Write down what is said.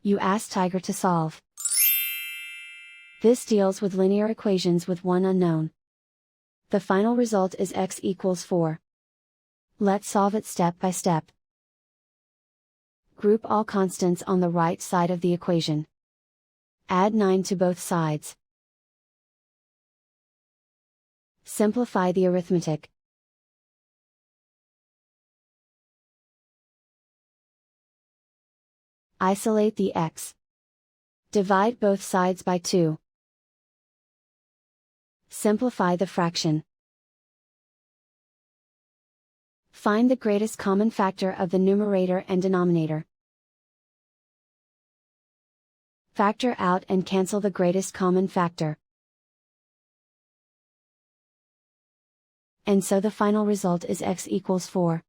You ask Tiger to solve. This deals with linear equations with one unknown. The final result is x equals 4. Let's solve it step by step. Group all constants on the right side of the equation. Add 9 to both sides. Simplify the arithmetic. Isolate the x. Divide both sides by 2. Simplify the fraction. Find the greatest common factor of the numerator and denominator. Factor out and cancel the greatest common factor. And so the final result is x equals 4.